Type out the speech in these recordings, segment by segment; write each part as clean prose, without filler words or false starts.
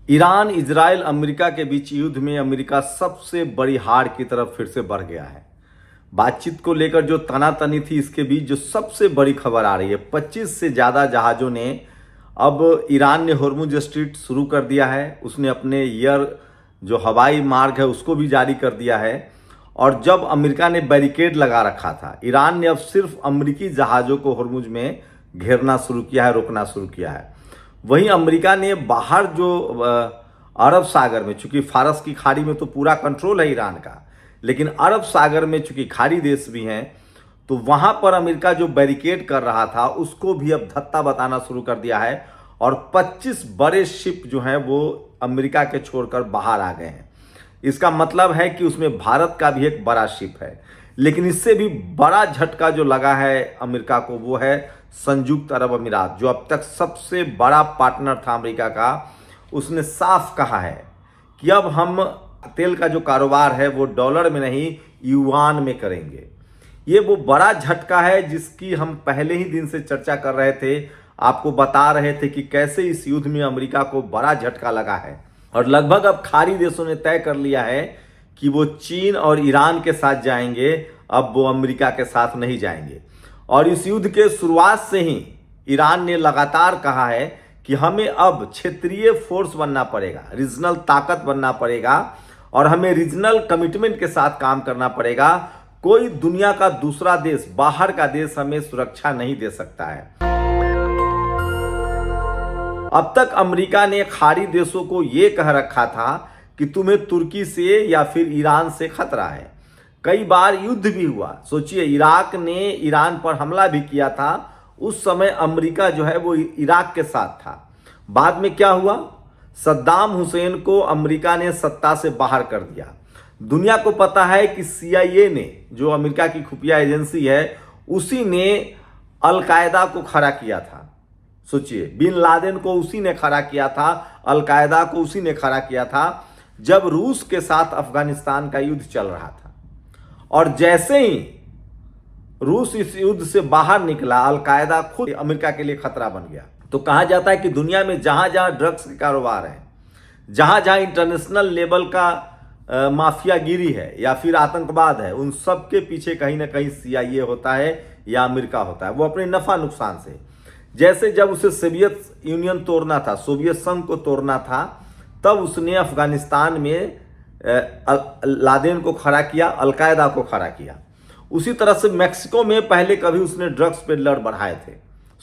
Iran, Israel, America के बीच युद्ध में अमेरिका सबसे बड़ी हार की तरफ फिर से बढ़ गया है। बातचीत को लेकर जो तनातनी थी, इसके बीच जो सबसे बड़ी खबर आ रही है, 25 से ज़्यादा जहाज़ों ने अब ईरान ने होर्मुज स्ट्रीट शुरू कर दिया है। उसने अपने जो हवाई मार्ग है उसको भी जारी कर दिया है। और जब अमेरिका ने बैरिकेड लगा रखा था, ईरान ने अब सिर्फ अमेरिकी जहाज़ों को होर्मुज में घेरना शुरू किया है, रोकना शुरू किया है। वहीं अमेरिका ने बाहर जो अरब सागर में, चूंकि फारस की खाड़ी में तो पूरा कंट्रोल है ईरान का, लेकिन अरब सागर में चूंकि खाड़ी देश भी हैं, तो वहां पर अमेरिका जो बैरिकेड कर रहा था उसको भी अब धत्ता बताना शुरू कर दिया है। और 25 बड़े शिप जो हैं वो अमेरिका के छोड़कर बाहर आ गए हैं। इसका मतलब है कि उसमें भारत का भी एक बड़ा शिप है। लेकिन इससे भी बड़ा झटका जो लगा है अमेरिका को, वो है संयुक्त अरब अमीरात, जो अब तक सबसे बड़ा पार्टनर था अमेरिका का। उसने साफ कहा है कि अब हम तेल का जो कारोबार है वो डॉलर में नहीं, युआन में करेंगे। ये वो बड़ा झटका है जिसकी हम पहले ही दिन से चर्चा कर रहे थे, आपको बता रहे थे कि कैसे इस युद्ध में अमेरिका को बड़ा झटका लगा है। और लगभग अब खाड़ी देशों ने तय कर लिया है कि वो चीन और ईरान के साथ जाएंगे, अब वो अमेरिका के साथ नहीं जाएंगे। और इस युद्ध के शुरुआत से ही ईरान ने लगातार कहा है कि हमें अब क्षेत्रीय फोर्स बनना पड़ेगा, रीजनल ताकत बनना पड़ेगा, और हमें रीजनल कमिटमेंट के साथ काम करना पड़ेगा। कोई दुनिया का दूसरा देश, बाहर का देश हमें सुरक्षा नहीं दे सकता है। अब तक अमेरिका ने खाड़ी देशों को यह कह रखा था कि तुम्हें तुर्की से या फिर ईरान से खतरा है। कई बार युद्ध भी हुआ। सोचिए, इराक ने ईरान पर हमला भी किया था। उस समय अमेरिका जो है वो इराक के साथ था। बाद में क्या हुआ? सद्दाम हुसैन को अमेरिका ने सत्ता से बाहर कर दिया। दुनिया को पता है कि CIA ने, जो अमेरिका की खुफिया एजेंसी है, उसी ने अल-कायदा को खड़ा किया था। सोचिए, बिन लादेन को उसी ने खड़ा किया था, अल-कायदा को उसी ने खड़ा किया था जब रूस के साथ अफगानिस्तान का युद्ध चल रहा था। और जैसे ही रूस इस युद्ध से बाहर निकला, अल-कायदा खुद अमेरिका के लिए खतरा बन गया। तो कहा जाता है कि दुनिया में जहां जहां ड्रग्स के कारोबार है, जहां जहां इंटरनेशनल लेवल का माफियागिरी है या फिर आतंकवाद है, उन सब के पीछे कहीं ना कहीं CIA होता है या अमेरिका होता है, वो अपने नफा नुकसान से। जैसे जब उसे सोवियत यूनियन तोड़ना था, सोवियत संघ को तोड़ना था, तब उसने अफगानिस्तान में लादेन को खड़ा किया, अल-कायदा को खड़ा किया। उसी तरह से मैक्सिको में पहले कभी उसने ड्रग्स पेडलर बढ़ाए थे।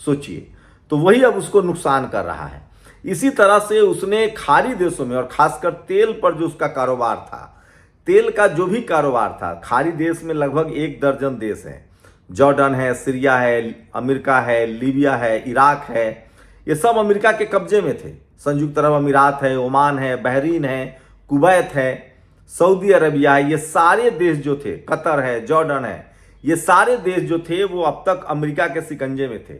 सोचिए, तो वही अब उसको नुकसान कर रहा है। इसी तरह से उसने खाड़ी देशों में, और खासकर तेल पर जो उसका कारोबार था, तेल का जो भी कारोबार था, खाड़ी देश में लगभग 1 दर्जन देश हैं। जॉर्डन है, सीरिया है, अमेरिका है, लीबिया है, इराक है, ये सब अमेरिका के कब्जे में थे। संयुक्त अरब अमीरात है, ओमान है, बहरीन है, कुवैत है, सऊदी अरबिया है, ये सारे देश जो थे, कतर है, जॉर्डन है, ये सारे देश जो थे वो अब तक अमेरिका के शिकंजे में थे।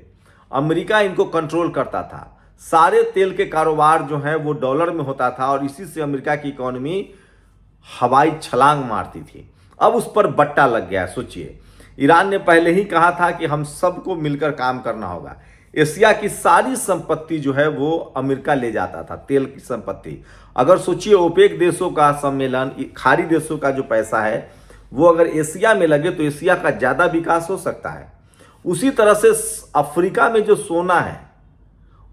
अमेरिका इनको कंट्रोल करता था। सारे तेल के कारोबार जो है वो डॉलर में होता था, और इसी से अमेरिका की इकोनॉमी हवाई छलांग मारती थी। अब उस पर बट्टा लग गया। सोचिए, ईरान ने पहले ही कहा था कि हम सबको मिलकर काम करना होगा। एशिया की सारी संपत्ति जो है वो अमेरिका ले जाता था, तेल की संपत्ति। अगर सोचिए, ओपेक देशों का सम्मेलन, खाड़ी देशों का जो पैसा है वो अगर एशिया में लगे तो एशिया का ज्यादा विकास हो सकता है। उसी तरह से अफ्रीका में जो सोना है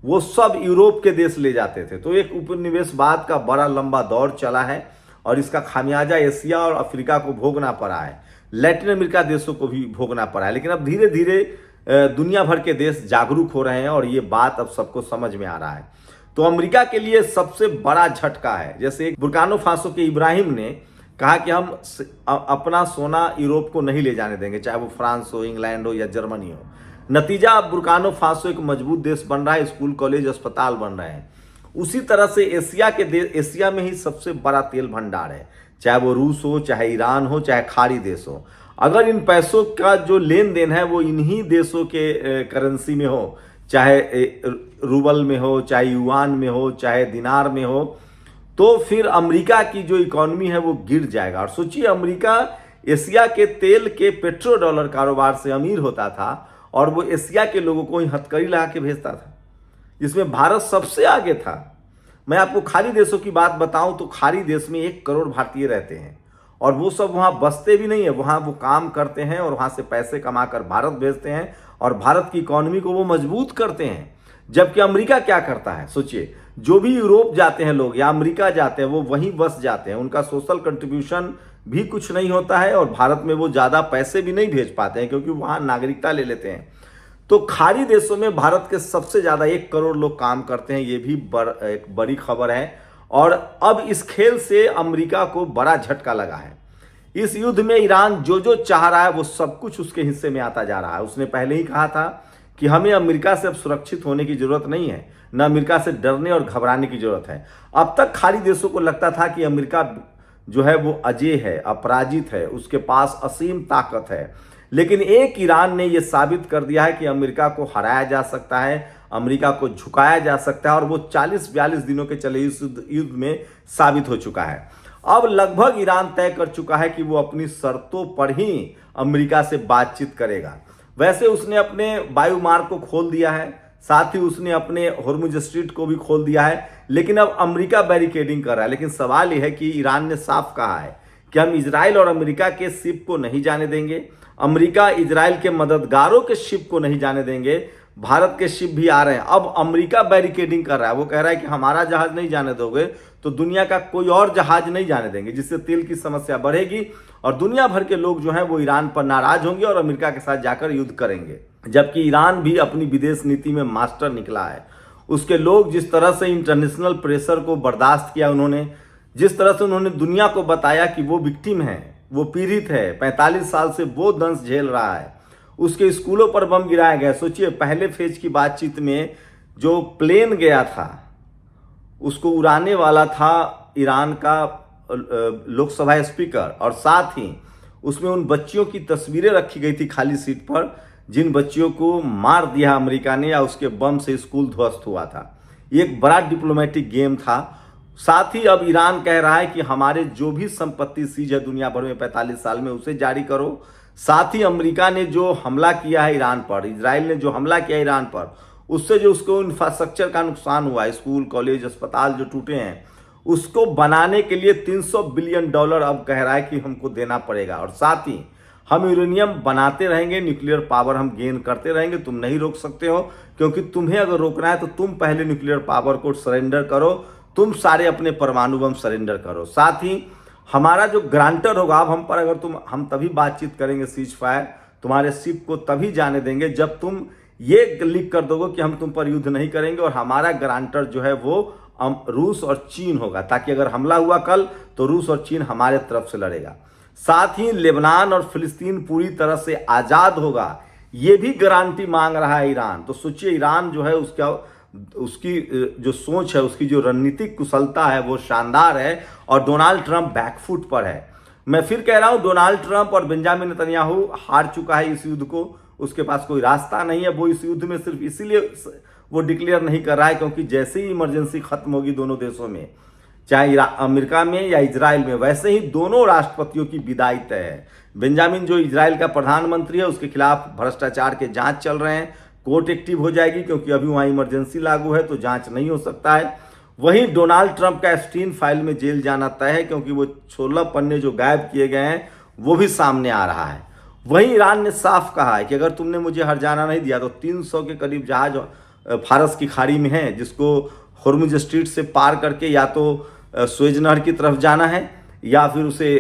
वो सब यूरोप के देश ले जाते थे। तो एक उपनिवेशवाद का बड़ा लंबा दौर चला है, और इसका खामियाजा एशिया और अफ्रीका को भोगना पड़ा है। लैटिन अमेरिका देशों को भी भोगना पड़ा है। लेकिन अब धीरे धीरे दुनिया भर के देश जागरूक हो रहे हैं, और ये बात अब सबको समझ में आ रहा है। तो अमेरिका के लिए सबसे बड़ा झटका है। जैसे एक बुर्किना फासो के इब्राहिम ने कहा कि हम अपना सोना यूरोप को नहीं ले जाने देंगे, चाहे वो फ्रांस हो, इंग्लैंड हो या जर्मनी हो। नतीजा, अब बुर्किना फासो एक मजबूत देश बन रहा है, स्कूल कॉलेज अस्पताल बन रहे हैं। उसी तरह से एशिया के देश, एशिया में ही सबसे बड़ा तेल भंडार है, चाहे वो रूस हो, चाहे ईरान हो, चाहे खाड़ी देश हो। अगर इन पैसों का जो लेन देन है वो इन्हीं देशों के करेंसी में हो, चाहे रूबल में हो, चाहे युआन में हो, चाहे दिनार में हो, तो फिर अमेरिका की जो इकोनॉमी है वो गिर जाएगा। और सोचिए, अमेरिका एशिया के तेल के पेट्रो डॉलर कारोबार से अमीर होता था, और वो एशिया के लोगों को ही हथकड़ी लगा के भेजता था। इसमें भारत सबसे आगे था। मैं आपको खाड़ी देशों की बात बताऊं तो खाड़ी देश में 1 करोड़ भारतीय रहते हैं और वो सब वहां बसते भी नहीं है, वहां वो काम करते हैं और वहां से पैसे कमाकर भारत भेजते हैं और भारत की इकोनॉमी को वो मजबूत करते हैं। जबकि अमेरिका क्या करता है, सोचिए, जो भी यूरोप जाते हैं लोग या अमेरिका जाते हैं वो वहीं बस जाते हैं, उनका सोशल कंट्रीब्यूशन भी कुछ नहीं होता है और भारत में वो ज़्यादा पैसे भी नहीं भेज पाते हैं क्योंकि वहाँ नागरिकता ले लेते हैं। तो खाड़ी देशों में भारत के सबसे ज़्यादा 1 करोड़ लोग काम करते हैं, ये भी एक बड़ी खबर है। और अब इस खेल से अमेरिका को बड़ा झटका लगा है। इस युद्ध में ईरान जो जो चाह रहा है वो सब कुछ उसके हिस्से में आता जा रहा है। उसने पहले ही कहा था कि हमें अमेरिका से अब सुरक्षित होने की जरूरत नहीं है, न अमेरिका से डरने और घबराने की जरूरत है। अब तक खाड़ी देशों को लगता था कि अमेरिका जो है वो अजेय है, अपराजित है, उसके पास असीम ताकत है। लेकिन एक ईरान ने यह साबित कर दिया है कि अमेरिका को हराया जा सकता है, अमेरिका को झुकाया जा सकता है और वो 40-42 दिनों के चले इस युद्ध में साबित हो चुका है। अब लगभग ईरान तय कर चुका है कि वो अपनी शर्तों पर ही अमेरिका से बातचीत करेगा। वैसे उसने अपने वायु मार्ग को खोल दिया है, साथ ही उसने अपने हॉर्मुज स्ट्रीट को भी खोल दिया है, लेकिन अब अमेरिका बैरिकेडिंग कर रहा है। लेकिन सवाल यह है कि ईरान ने साफ कहा है कि हम इजराइल और अमेरिका के शिप को नहीं जाने देंगे, अमेरिका इजराइल के मददगारों के शिप को नहीं जाने देंगे। भारत के शिप भी आ रहे हैं। अब अमेरिका बैरिकेडिंग कर रहा है, वो कह रहा है कि हमारा जहाज नहीं जाने दोगे तो दुनिया का कोई और जहाज नहीं जाने देंगे, जिससे तेल की समस्या बढ़ेगी और दुनिया भर के लोग जो हैं वो ईरान पर नाराज होंगे और अमेरिका के साथ जाकर युद्ध करेंगे। जबकि ईरान भी अपनी विदेश नीति में मास्टर निकला है। उसके लोग जिस तरह से इंटरनेशनल प्रेशर को बर्दाश्त किया, उन्होंने जिस तरह से उन्होंने दुनिया को बताया कि वो विक्टिम है, वो पीड़ित है, 45 साल से वो दंश झेल रहा है, उसके स्कूलों पर बम गिराया गया। सोचिए, पहले फेज की बातचीत में जो प्लेन गया था उसको उड़ाने वाला था ईरान का लोकसभा स्पीकर और साथ ही उसमें उन बच्चियों की तस्वीरें रखी गई थी खाली सीट पर जिन बच्चियों को मार दिया अमेरिका ने या उसके बम से स्कूल ध्वस्त हुआ था। ये एक बड़ा डिप्लोमेटिक गेम था। साथ ही अब ईरान कह रहा है कि हमारे जो भी संपत्ति सीज है दुनिया भर में 45 साल में उसे जारी करो। साथ ही अमेरिका ने जो हमला किया है ईरान पर, इजराइल ने जो हमला किया ईरान पर, उससे जो उसको इंफ्रास्ट्रक्चर का नुकसान हुआ, स्कूल कॉलेज अस्पताल जो टूटे हैं, उसको बनाने के लिए $300 बिलियन अब कह रहा है कि हमको देना पड़ेगा। और साथ ही हम यूरेनियम बनाते रहेंगे, न्यूक्लियर पावर हम गेन करते रहेंगे, तुम नहीं रोक सकते हो, क्योंकि तुम्हें अगर रोकना है तो तुम पहले न्यूक्लियर पावर को सरेंडर करो, तुम सारे अपने परमाणु बम सरेंडर करो। साथ ही हमारा जो ग्रांटर होगा, अब हम पर अगर हम तभी बातचीत करेंगे सीज फायर, तुम्हारे शिप को तभी जाने देंगे जब तुम ये लिख कर दोगे कि हम तुम पर युद्ध नहीं करेंगे और हमारा ग्रांटर जो है वो रूस और चीन होगा, ताकि अगर हमला हुआ कल तो रूस और चीन हमारे तरफ से लड़ेगा। साथ ही लेबनान और फिलिस्तीन पूरी तरह से आज़ाद होगा, ये भी गारंटी मांग रहा है ईरान। तो सोचिए, ईरान जो है उसकी जो सोच है, उसकी जो रणनीतिक कुशलता है वो शानदार है और डोनाल्ड ट्रंप बैकफुट पर है। मैं फिर कह रहा हूं, डोनाल्ड ट्रंप और बेंजामिन नेतन्याहू हार चुका है इस युद्ध को, उसके पास कोई रास्ता नहीं है। वो इस युद्ध में सिर्फ इसीलिए वो डिक्लेयर नहीं कर रहा है क्योंकि जैसे ही इमरजेंसी खत्म होगी दोनों देशों में, चाहे अमेरिका में या इजराइल में, वैसे ही दोनों राष्ट्रपतियों की विदाई तय है। बेंजामिन जो इजराइल का प्रधानमंत्री है, उसके खिलाफ भ्रष्टाचार के जांच चल रहे हैं, कोर्ट एक्टिव हो जाएगी क्योंकि अभी वहां इमरजेंसी लागू है तो जांच नहीं हो सकता है। वहीं डोनाल्ड ट्रंप का एप्स्टीन फाइल में जेल जाना तय है क्योंकि वो 16 पन्ने जो गायब किए गए हैं वो भी सामने आ रहा है। वहीं ईरान ने साफ कहा है कि अगर तुमने मुझे हर्जाना नहीं दिया तो 300 के करीब जहाज फारस की खाड़ी में है, जिसको हॉर्मुज स्ट्रीट से पार करके या तो सुएज नहर की तरफ जाना है या फिर उसे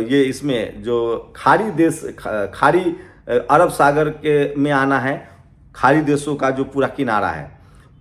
ये इसमें जो खाड़ी अरब सागर के में आना है, खाड़ी देशों का जो पूरा किनारा है,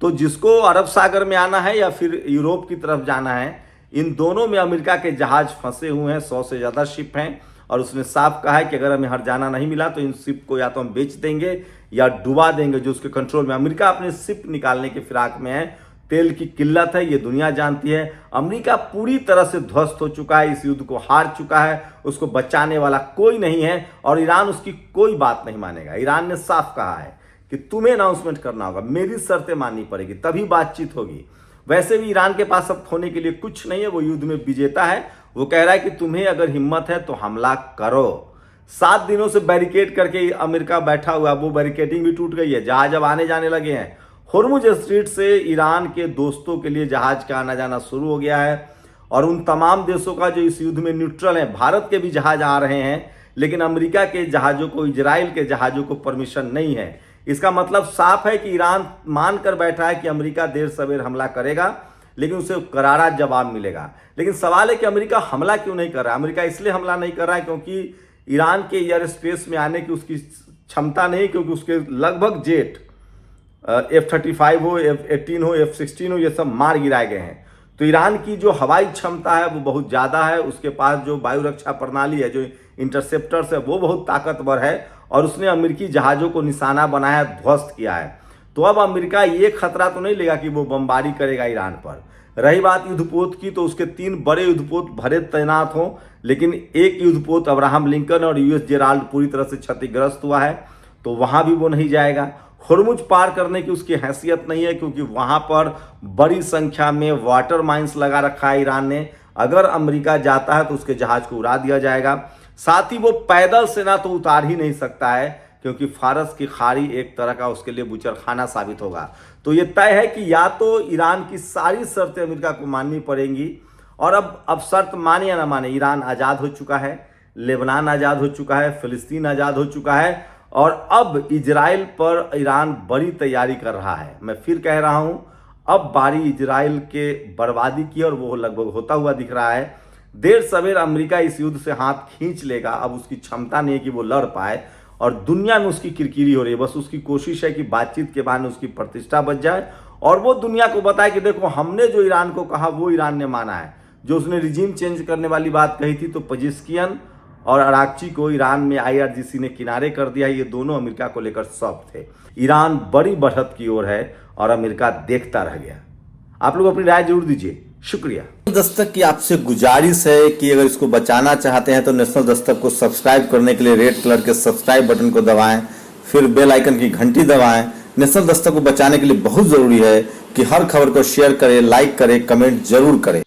तो जिसको अरब सागर में आना है या फिर यूरोप की तरफ जाना है, इन दोनों में अमेरिका के जहाज फंसे हुए हैं। 100 से ज़्यादा शिप हैं और उसने साफ कहा है कि अगर हमें हर्जाना नहीं मिला तो इन शिप को या तो हम बेच देंगे या डुबा देंगे, जो उसके कंट्रोल में। अमेरिका अपने शिप निकालने के फिराक में है, तेल की किल्लत है, ये दुनिया जानती है। अमेरिका पूरी तरह से ध्वस्त हो चुका है, इस युद्ध को हार चुका है, उसको बचाने वाला कोई नहीं है और ईरान उसकी कोई बात नहीं मानेगा। ईरान ने साफ कहा है कि तुम्हें अनाउंसमेंट करना होगा, मेरी शर्तें माननी पड़ेगी, तभी बातचीत होगी। वैसे भी ईरान के पास अब खोने के लिए कुछ नहीं है, वो युद्ध में विजेता है। वो कह रहा है कि तुम्हें अगर हिम्मत है तो हमला करो। 7 दिनों से बैरिकेड करके अमेरिका बैठा हुआ, वो बैरिकेडिंग भी टूट गई है, जहाज अब आने जाने लगे हैं। हुर्मुज स्ट्रीट से ईरान के दोस्तों के लिए जहाज का आना जाना शुरू हो गया है और उन तमाम देशों का जो इस युद्ध में न्यूट्रल है, भारत के भी जहाज आ रहे हैं, लेकिन अमेरिका के जहाज़ों को, इजराइल के जहाज़ों को परमिशन नहीं है। इसका मतलब साफ है कि ईरान मान कर बैठा है कि अमेरिका देर सवेर हमला करेगा, लेकिन उसे करारा जवाब मिलेगा। लेकिन सवाल है कि अमेरिका हमला क्यों नहीं कर रहा है। अमेरिका इसलिए हमला नहीं कर रहा है क्योंकि ईरान के एयर स्पेस में आने की उसकी क्षमता नहीं, क्योंकि उसके लगभग जेट F-35 हो, F-18 हो, F-16 हो, ये सब मार गिराए गए हैं। तो ईरान की जो हवाई क्षमता है वो बहुत ज़्यादा है, उसके पास जो वायु रक्षा प्रणाली है, जो इंटरसेप्टर्स है, वो बहुत ताकतवर है और उसने अमेरिकी जहाज़ों को निशाना बनाया, ध्वस्त किया है। तो अब अमेरिका ये खतरा तो नहीं लेगा कि वो बमबारी करेगा ईरान पर। रही बात युद्धपोत की, तो उसके 3 बड़े युद्धपोत भरे तैनात हों, लेकिन एक युद्धपोत अब्राहम लिंकन और US जेराल्ड पूरी तरह से क्षतिग्रस्त हुआ है, तो वहाँ भी वो नहीं जाएगा। हुर्मुज पार करने की उसकी हैसियत नहीं है, क्योंकि वहाँ पर बड़ी संख्या में वाटर माइंस लगा रखा है ईरान ने। अगर अमेरिका जाता है तो उसके जहाज को उड़ा दिया जाएगा। साथ ही वो पैदल सेना तो उतार ही नहीं सकता है, क्योंकि फारस की खाड़ी एक तरह का उसके लिए बुचड़खाना साबित होगा। तो ये तय है कि या तो ईरान की सारी शर्तें अमेरिका को माननी पड़ेंगी, और अब शर्त माने या ना माने, ईरान आज़ाद हो चुका है, लेबनान आज़ाद हो चुका है, फिलिस्तीन आज़ाद हो चुका है, और अब इजराइल पर ईरान बड़ी तैयारी कर रहा है। मैं फिर कह रहा हूं, अब बारी इजराइल के बर्बादी की, और वो लगभग होता हुआ दिख रहा है। देर सवेर अमेरिका इस युद्ध से हाथ खींच लेगा। अब उसकी क्षमता नहीं है कि वो लड़ पाए, और दुनिया में उसकी किरकिरी हो रही है। बस उसकी कोशिश है कि बातचीत के बहाने उसकी प्रतिष्ठा बच जाए और वो दुनिया को बताए कि देखो, हमने जो ईरान को कहा वो ईरान ने माना है। जो उसने रिजीम चेंज करने वाली बात कही थी, तो पजिस्कियन और अराक्ची को ईरान में IRGC ने किनारे कर दिया। ये दोनों अमेरिका को लेकर सॉफ्ट थे। ईरान बड़ी बढ़त की ओर है और अमेरिका देखता रह गया। आप लोग अपनी राय जरूर दीजिए। शुक्रिया। दस्तक की आपसे गुजारिश है कि अगर इसको बचाना चाहते हैं तो नेशनल दस्तक को सब्सक्राइब करने के लिए रेड कलर के सब्सक्राइब बटन को दबाएं, फिर बेल आइकन की घंटी दबाएं। नेशनल दस्तक को बचाने के लिए बहुत जरूरी है कि हर खबर को शेयर करें, लाइक करें, कमेंट जरूर करें।